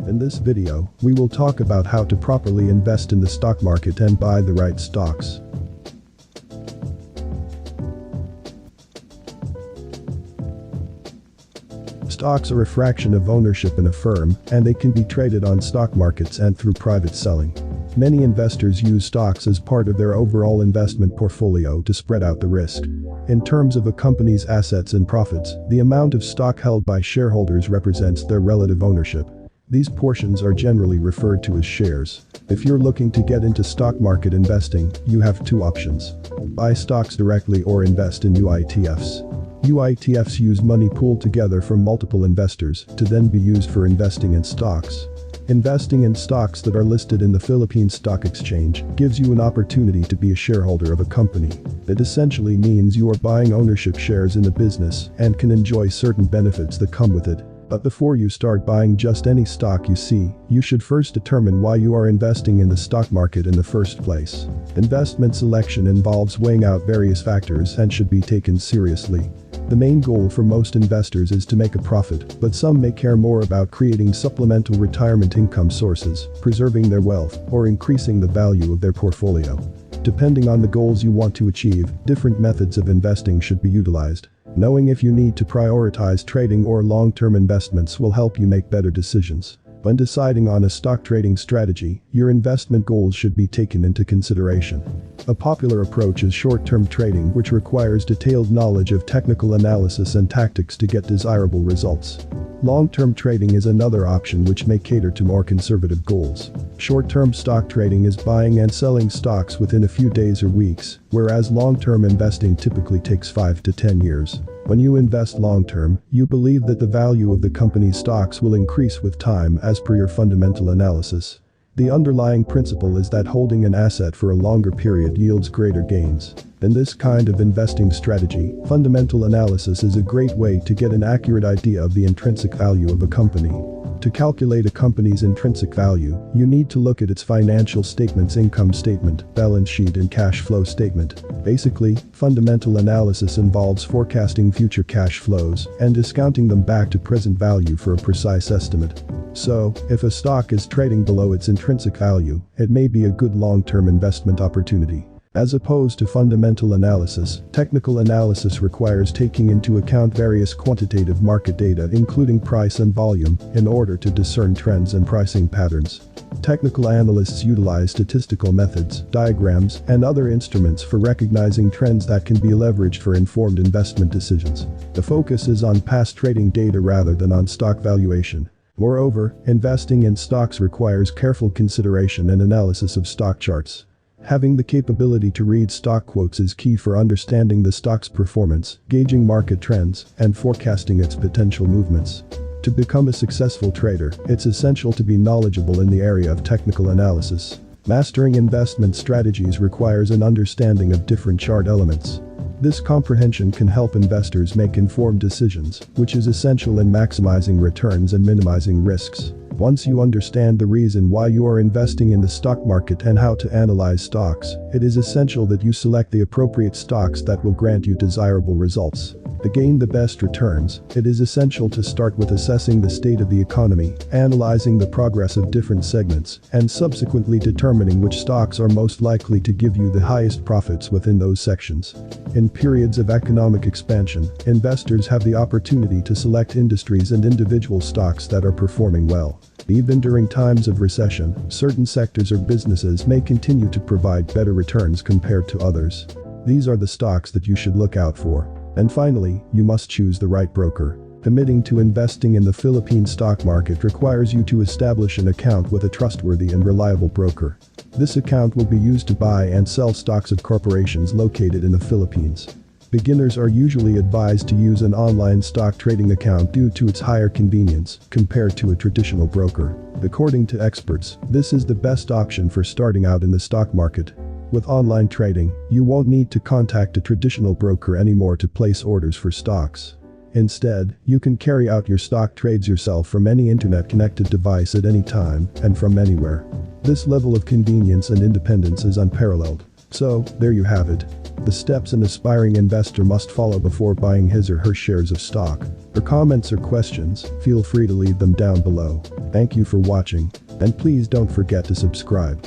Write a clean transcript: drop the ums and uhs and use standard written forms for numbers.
In this video, we will talk about how to properly invest in the stock market and buy the right stocks. Stocks are a fraction of ownership in a firm, and they can be traded on stock markets and through private selling. Many investors use stocks as part of their overall investment portfolio to spread out the risk. In terms of a company's assets and profits, the amount of stock held by shareholders represents their relative ownership. These portions are generally referred to as shares. If you're looking to get into stock market investing, you have two options. Buy stocks directly or invest in UITFs. UITFs use money pooled together from multiple investors to then be used for investing in stocks. Investing in stocks that are listed in the Philippine Stock Exchange gives you an opportunity to be a shareholder of a company. It essentially means you are buying ownership shares in the business and can enjoy certain benefits that come with it. But before you start buying just any stock you see, you should first determine why you are investing in the stock market in the first place. Investment selection involves weighing out various factors and should be taken seriously. The main goal for most investors is to make a profit, but some may care more about creating supplemental retirement income sources, preserving their wealth, or increasing the value of their portfolio. Depending on the goals you want to achieve, different methods of investing should be utilized. Knowing if you need to prioritize trading or long-term investments will help you make better decisions. When deciding on a stock trading strategy, your investment goals should be taken into consideration. A popular approach is short-term trading, which requires detailed knowledge of technical analysis and tactics to get desirable results. Long-term trading is another option which may cater to more conservative goals. Short-term stock trading is buying and selling stocks within a few days or weeks, whereas long-term investing typically takes 5 to 10 years. When you invest long-term, you believe that the value of the company's stocks will increase with time as per your fundamental analysis. The underlying principle is that holding an asset for a longer period yields greater gains. In this kind of investing strategy, fundamental analysis is a great way to get an accurate idea of the intrinsic value of a company. To calculate a company's intrinsic value, you need to look at its financial statements, income statement, balance sheet, and cash flow statement. Basically, fundamental analysis involves forecasting future cash flows and discounting them back to present value for a precise estimate. So, if a stock is trading below its intrinsic value, it may be a good long-term investment opportunity. As opposed to fundamental analysis, technical analysis requires taking into account various quantitative market data including price and volume in order to discern trends and pricing patterns. Technical analysts utilize statistical methods, diagrams, and other instruments for recognizing trends that can be leveraged for informed investment decisions. The focus is on past trading data rather than on stock valuation. Moreover, investing in stocks requires careful consideration and analysis of stock charts. Having the capability to read stock quotes is key for understanding the stock's performance, gauging market trends, and forecasting its potential movements. To become a successful trader, it's essential to be knowledgeable in the area of technical analysis. Mastering investment strategies requires an understanding of different chart elements. This comprehension can help investors make informed decisions, which is essential in maximizing returns and minimizing risks. Once you understand the reason why you are investing in the stock market and how to analyze stocks, it is essential that you select the appropriate stocks that will grant you desirable results. To gain the best returns, it is essential to start with assessing the state of the economy, analyzing the progress of different segments, and subsequently determining which stocks are most likely to give you the highest profits within those sections. In periods of economic expansion, investors have the opportunity to select industries and individual stocks that are performing well. Even during times of recession, certain sectors or businesses may continue to provide better returns compared to others. These are the stocks that you should look out for. And finally, you must choose the right broker. Committing to investing in the Philippine stock market requires you to establish an account with a trustworthy and reliable broker. This account will be used to buy and sell stocks of corporations located in the Philippines. Beginners are usually advised to use an online stock trading account due to its higher convenience compared to a traditional broker. According to experts, this is the best option for starting out in the stock market. With online trading, you won't need to contact a traditional broker anymore to place orders for stocks. Instead, you can carry out your stock trades yourself from any internet-connected device at any time and from anywhere. This level of convenience and independence is unparalleled. So, there you have it. The steps an aspiring investor must follow before buying his or her shares of stock. For comments or questions, feel free to leave them down below. Thank you for watching, and please don't forget to subscribe.